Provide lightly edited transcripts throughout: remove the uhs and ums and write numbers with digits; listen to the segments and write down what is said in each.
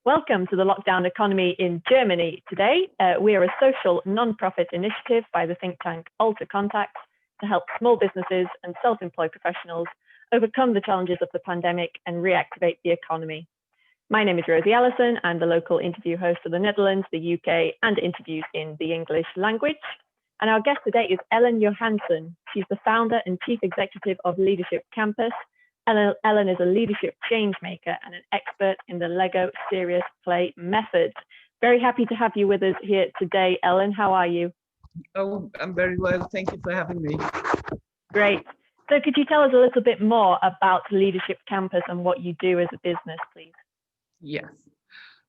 Welcome to the Lockdown Economy in Germany. Today, we are a social non-profit initiative by the think tank AlterContacts to help small businesses and self-employed professionals overcome the challenges of the pandemic and reactivate the economy. My name is Rosie Allison. I'm the local interview host for the Netherlands, the UK, and interviews in the English language. And our guest today is Ellen Johannsen. She's the founder and chief executive of Leadership Campus. Ellen is a leadership change maker and an expert in the Lego serious play method. Very happy to have you with us here today, Ellen. How are you? Oh, I'm very well. Thank you for having me. Great. So could you tell us a little bit more about Leadership Campus and what you do as a business, please? Yes.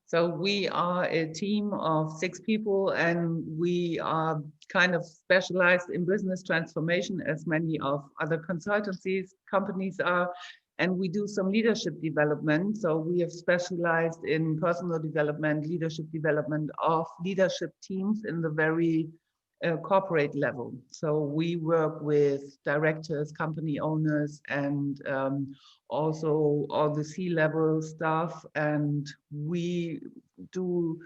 So we are a team of 6 people, and we are kind of specialized in business transformation, as many of other consultancies companies are. And we do some leadership development. So we have specialized in personal development, leadership development of leadership teams in the very corporate level. So we work with directors, company owners, and also all the C-level staff. And we do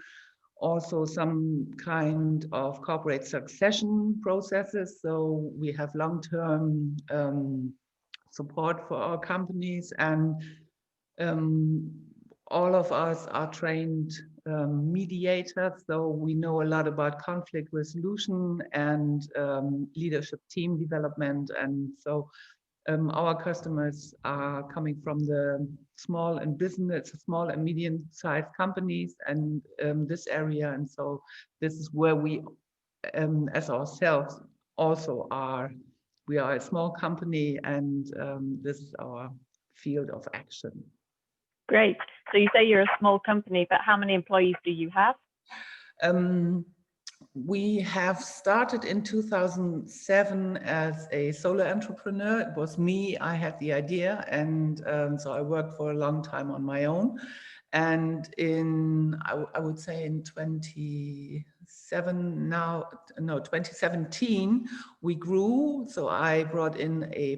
also some kind of corporate succession processes. So we have long-term support for our companies, and all of us are trained mediators, so we know a lot about conflict resolution and leadership team development. And so our customers are coming from the small and medium-sized companies and this area. And so this is where we, as ourselves, also are. We are a small company, and this is our field of action. Great. So you say you're a small company, but how many employees do you have? We have started in 2007 as a solo entrepreneur. It was me, I had the idea, and so I worked for a long time on my own. And I would say in 2017, we grew. So I brought in a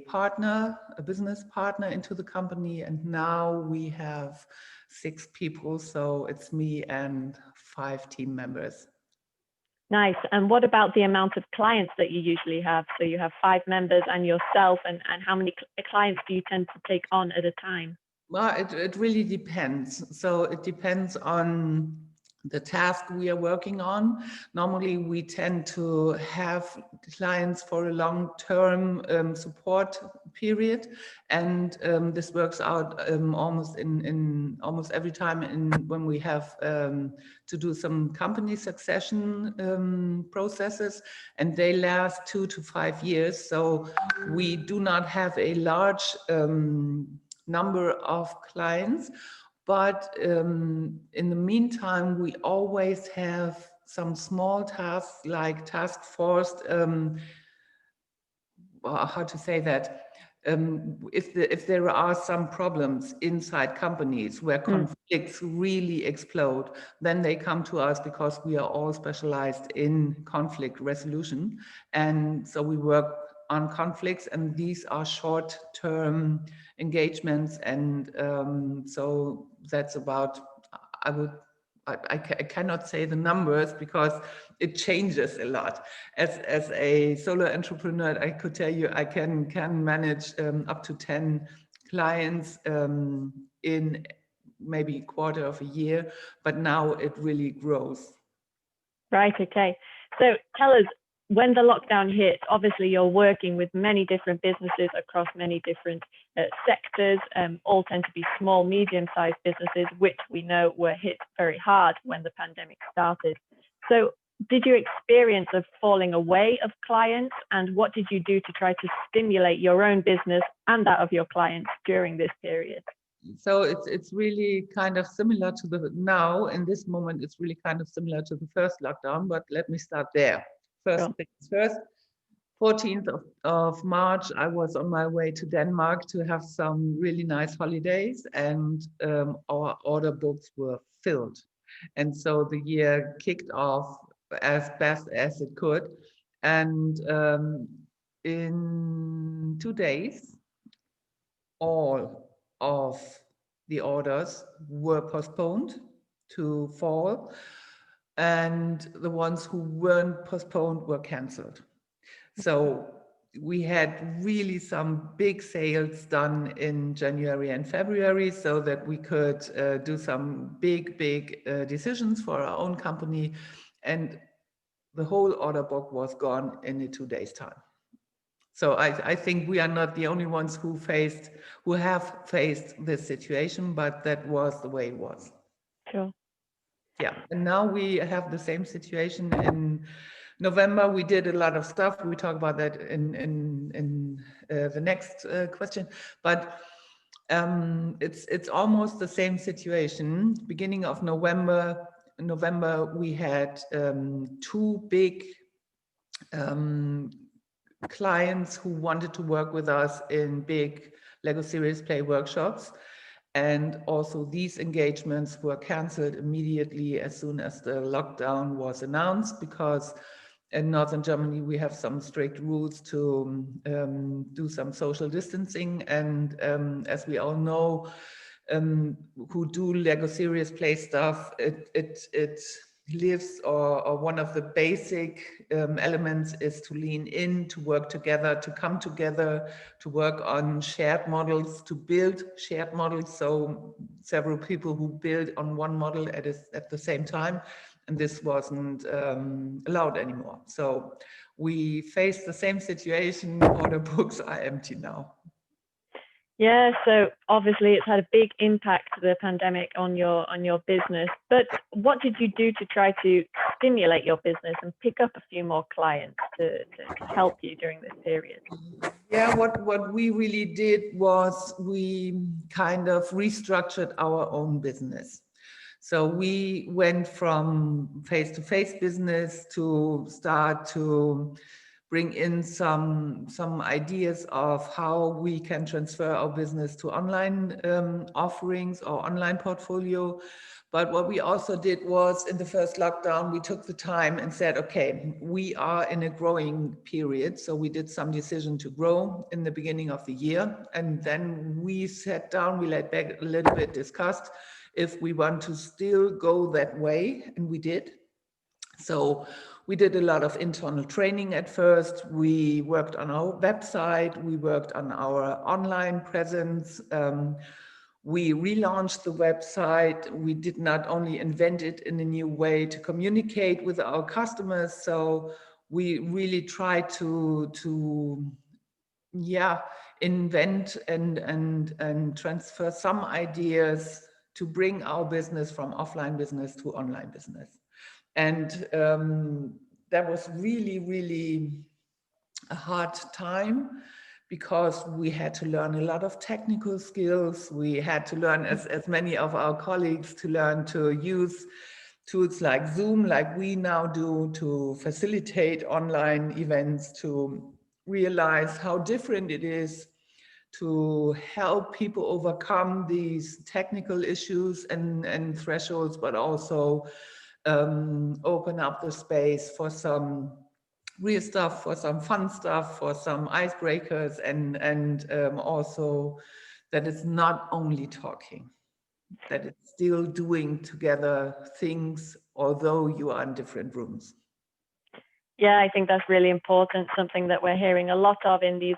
business partner into the company, and now we have 6 people. So it's me and 5 team members. Nice. And what about the amount of clients that you usually have? So you have 5 members and yourself, and how many clients do you tend to take on at a time? Well, it really depends. So it depends on the task we are working on. Normally, we tend to have clients for a long-term support period, and this works out almost in almost every time when we have to do some company succession processes, and they last 2 to 5 years. So we do not have a large number of clients, but in the meantime, we always have some small tasks like task force. How to say that? If there are some problems inside companies where conflicts really explode, then they come to us because we are all specialized in conflict resolution, and so we work on conflicts, and these are short-term engagements. And so that's about, I cannot say the numbers because it changes a lot. As a solo entrepreneur, I could tell you I can manage up to 10 clients in maybe a quarter of a year, but now it really grows. Right, okay. So tell us, when the lockdown hit, obviously you're working with many different businesses across many different sectors, all tend to be small, medium-sized businesses, which we know were hit very hard when the pandemic started. So did you experience a falling away of clients, and what did you do to try to stimulate your own business and that of your clients during this period? So it's really kind of similar to now in this moment, it's really kind of similar to the first lockdown, but let me start there. First things first, 14th of March, I was on my way to Denmark to have some really nice holidays, and our order books were filled. And so the year kicked off as best as it could. And in 2 days, all of the orders were postponed to fall, and the ones who weren't postponed were canceled. So we had really some big sales done in January and February so that we could do some big decisions for our own company. And the whole order book was gone in a 2 days time. So I think we are not the only ones who have faced this situation, but that was the way it was. Sure. Yeah, and now we have the same situation in November. We did a lot of stuff. We talk about that in the next question, but it's almost the same situation. Beginning of November, we had two big clients who wanted to work with us in big Lego Serious Play workshops. And also these engagements were canceled immediately as soon as the lockdown was announced, because in Northern Germany, we have some strict rules to do some social distancing. And as we all know, who do Lego Serious Play stuff, it lives, or one of the basic elements is to lean in, to work together, to come together, to work on shared models, to build shared models. So several people who build on one model at the same time, and this wasn't allowed anymore. So we face the same situation. Order books are empty now. Yeah, so obviously it's had a big impact, the pandemic, on your business. But what did you do to try to stimulate your business and pick up a few more clients to help you during this period? Yeah, what we really did was we kind of restructured our own business. So we went from face-to-face business to start to bring in some ideas of how we can transfer our business to online offerings or online portfolio. But what we also did was, in the first lockdown, we took the time and said, okay, we are in a growing period. So we did some decision to grow in the beginning of the year. And then we sat down, we laid back a little bit, discussed if we want to still go that way, and we did. So we did a lot of internal training at first. We worked on our website. We worked on our online presence. We relaunched the website. We did not only invent it in a new way to communicate with our customers. So we really tried to invent and transfer some ideas to bring our business from offline business to online business. And that was really, really a hard time, because we had to learn a lot of technical skills. We had to learn, as many of our colleagues, to learn to use tools like Zoom, like we now do, to facilitate online events, to realize how different it is to help people overcome these technical issues and thresholds, but also open up the space for some real stuff, for some fun stuff, for some icebreakers, and also that it's not only talking, that it's still doing together things, although you are in different rooms. Yeah, I think that's really important. Something that we're hearing a lot of in these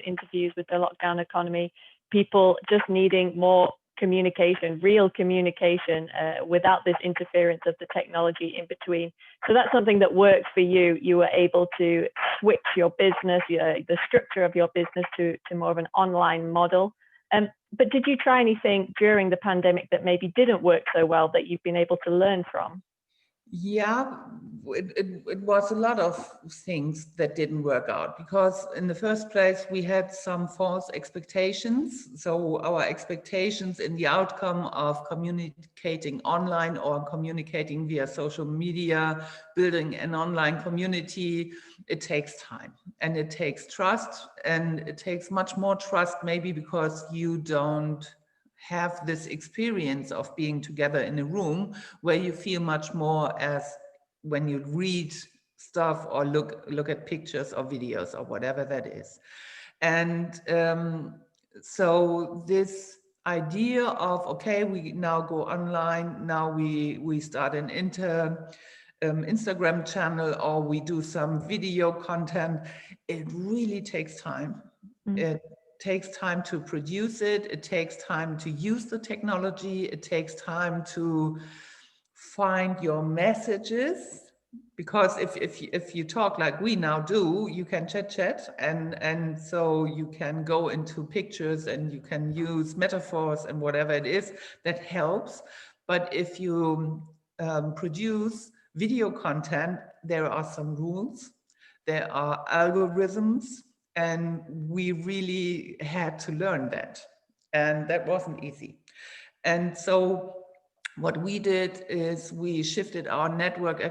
interviews with the lockdown economy. People just needing more communication, real communication, without this interference of the technology in between. So that's something that works for you. You were able to switch your business, the structure of your business, to more of an online model. But did you try anything during the pandemic that maybe didn't work so well that you've been able to learn from? Yeah, it was a lot of things that didn't work out, because in the first place we had some false expectations. So our expectations in the outcome of communicating online or communicating via social media, building an online community, it takes time and it takes trust, and it takes much more trust, maybe because you don't have this experience of being together in a room where you feel much more as when you read stuff or look at pictures or videos or whatever that is. And so this idea of, okay, we now go online, now we start an Instagram channel, or we do some video content. It really takes time. It takes time to produce it. It takes time to use the technology. It takes time to find your messages. Because if you talk like we now do, you can chat, and so you can go into pictures and you can use metaphors and whatever it is that helps. But if you produce video content, there are some rules, there are algorithms, and we really had to learn that, and that wasn't easy. And so what we did is we shifted our networking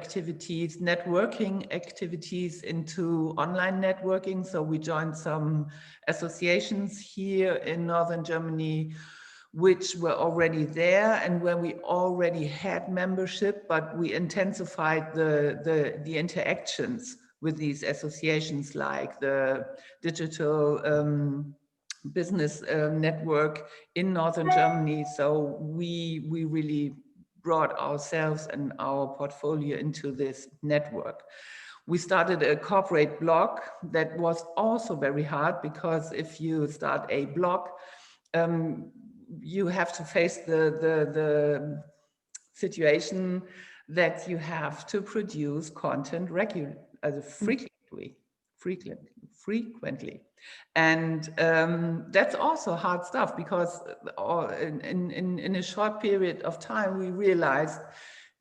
activities into online networking. So we joined some associations here in Northern Germany, which were already there and where we already had membership, but we intensified the interactions with these associations, like the digital business network in Northern Germany. So we really brought ourselves and our portfolio into this network. We started a corporate blog that was also very hard, because if you start a blog, you have to face the situation that you have to produce content frequently. And that's also hard stuff, because in a short period of time, we realized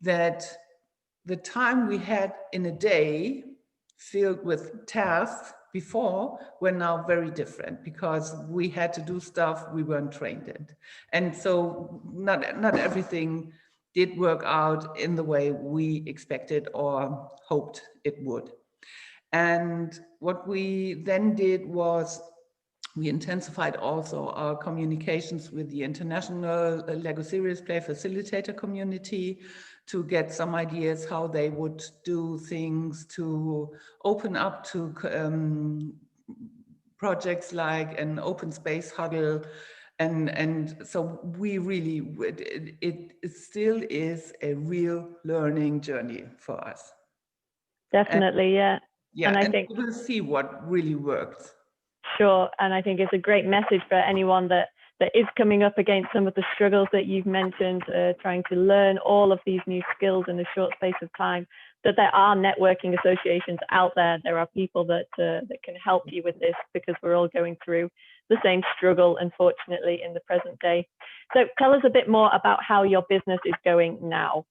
that the time we had in a day filled with tasks before were now very different, because we had to do stuff we weren't trained in. And so not everything did work out in the way we expected or hoped it would. And what we then did was we intensified also our communications with the international Lego Serious Play facilitator community to get some ideas how they would do things, to open up to projects like an open space huddle. And so we really, it still is a real learning journey for us. Definitely, yeah. Yeah, and I think we'll see what really works. Sure, and I think it's a great message for anyone that is coming up against some of the struggles that you've mentioned, trying to learn all of these new skills in a short space of time, that there are networking associations out there. There are people that can help you with this, because we're all going through the same struggle, unfortunately, in the present day. So tell us a bit more about how your business is going now.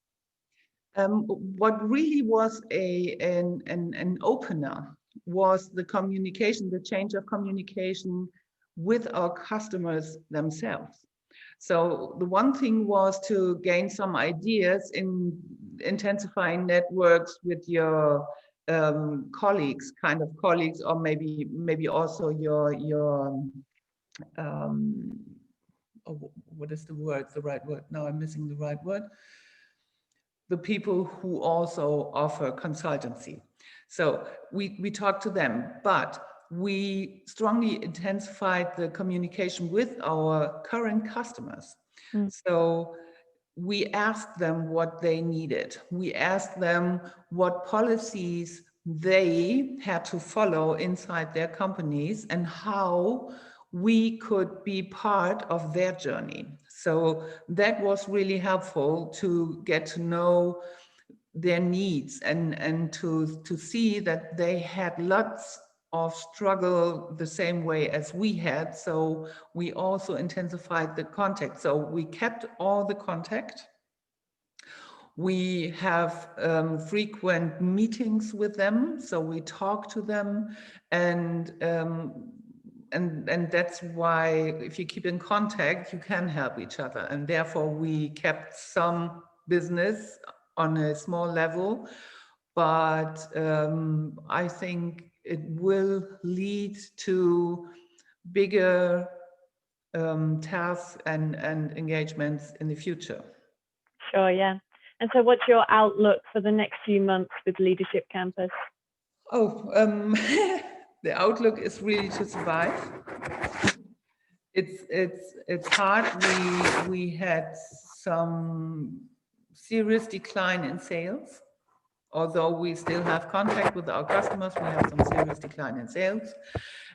What really was an opener was the communication, the change of communication with our customers themselves. So the one thing was to gain some ideas in intensifying networks with your colleagues, or maybe also your what is the right word? Now I'm missing the right word. The people who also offer consultancy. So we talked to them, but we strongly intensified the communication with our current customers. So we asked them what they needed. We asked them what policies they had to follow inside their companies and how we could be part of their journey. So that was really helpful to get to know their needs and to see that they had lots of struggle the same way as we had. So we also intensified the contact. So we kept all the contact. We have frequent meetings with them. So we talk to them, and that's why if you keep in contact, you can help each other. And therefore we kept some business on a small level, but I think it will lead to bigger tasks and engagements in the future. Sure, yeah. And so what's your outlook for the next few months with Leadership Campus? Oh, the outlook is really to survive. It's hard. We had some serious decline in sales. Although we still have contact with our customers, we have some serious decline in sales.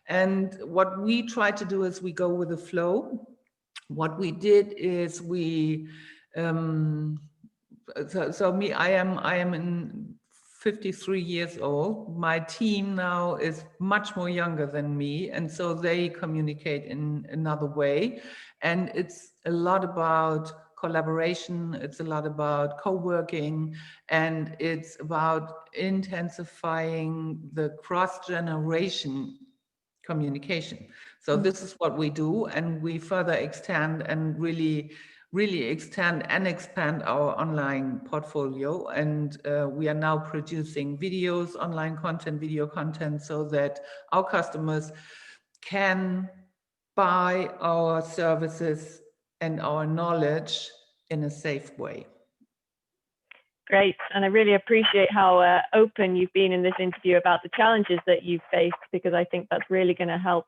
And what we try to do is we go with the flow. What we did is we, I am in 53 years old. My team now is much more younger than me, and so they communicate in another way. And it's a lot about collaboration, it's a lot about co-working, and it's about intensifying the cross-generation communication. So this is what we do, and we further extend and really extend and expand our online portfolio. And we are now producing videos, online content, video content, so that our customers can buy our services and our knowledge in a safe way. Great. And I really appreciate how open you've been in this interview about the challenges that you've faced, because I think that's really going to help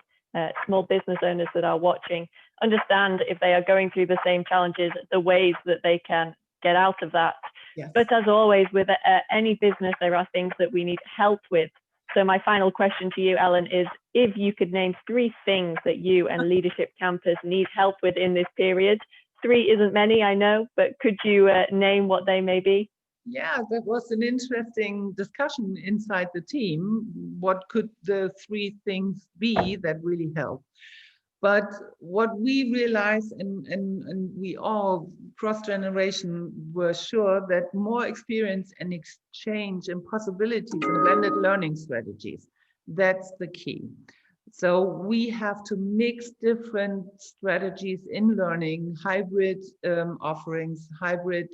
small business owners that are watching understand, if they are going through the same challenges, the ways that they can get out of that. Yes. But as always, with any business, there are things that we need help with. So my final question to you, Ellen, is if you could name 3 things that you and Leadership Campus need help with in this period. 3 isn't many, I know, but could you name what they may be? Yeah, that was an interesting discussion inside the team. What could the 3 things be that really help? But what we realized, and we all cross-generation were sure that more experience and exchange and possibilities and blended learning strategies, that's the key. So we have to mix different strategies in learning, hybrid offerings, hybrid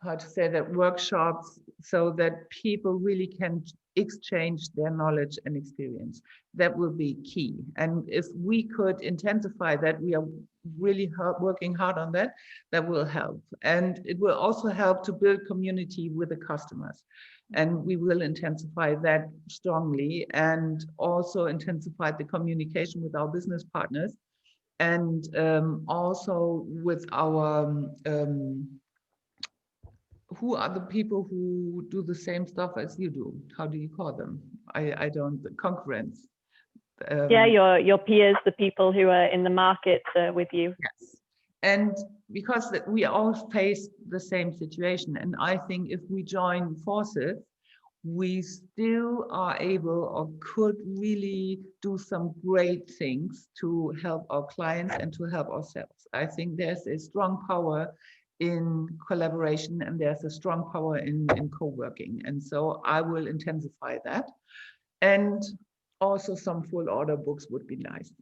how to say that, workshops, so that people really can exchange their knowledge and experience. That will be key. And if we could intensify that, we are really working hard on that, that will help. And it will also help to build community with the customers. And we will intensify that strongly, and also intensify the communication with our business partners, and also with our who are the people who do the same stuff as you do? How do you call them? I don't, the concurrents. Yeah, your peers, the people who are in the market with you. Yes, and because we all face the same situation, and I think if we join forces, we still are able or could really do some great things to help our clients and to help ourselves. I think there's a strong power in collaboration, and there's a strong power in co-working. And so I will intensify that. And also some full order books would be nice.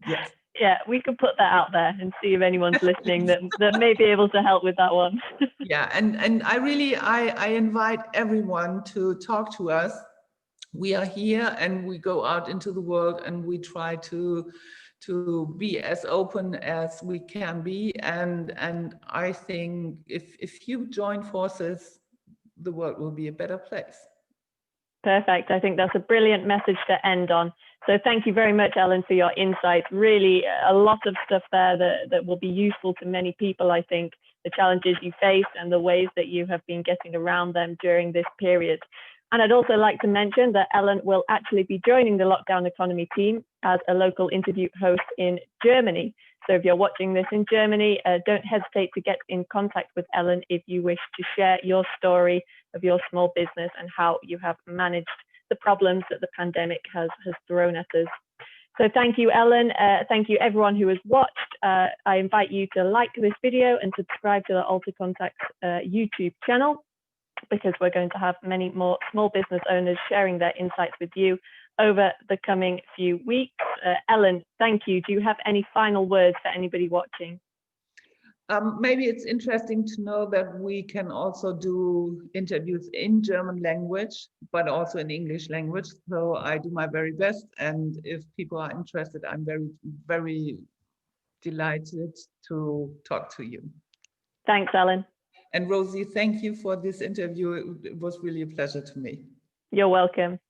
Yes. Yeah, we could put that out there and see if anyone's listening that may be able to help with that one. Yeah, and I invite everyone to talk to us. We are here and we go out into the world, and we try to be as open as we can be. And I think if you join forces, the world will be a better place. Perfect. I think that's a brilliant message to end on. So thank you very much, Ellen, for your insights. Really a lot of stuff there that will be useful to many people, I think, the challenges you faced and the ways that you have been getting around them during this period. And I'd also like to mention that Ellen will actually be joining the LockdownEconomy team as a local interview host in Germany. So if you're watching this in Germany, don't hesitate to get in contact with Ellen if you wish to share your story of your small business and how you have managed the problems that the pandemic has thrown at us. So thank you, Ellen. Thank you, everyone who has watched. I invite you to like this video and subscribe to the AlterContacts YouTube channel, because we're going to have many more small business owners sharing their insights with you over the coming few weeks. Ellen, thank you. Do you have any final words for anybody watching? Maybe it's interesting to know that we can also do interviews in German language, but also in English language. So I do my very best. And if people are interested, I'm very, very delighted to talk to you. Thanks, Ellen. And Rosie, thank you for this interview. It was really a pleasure to me. You're welcome.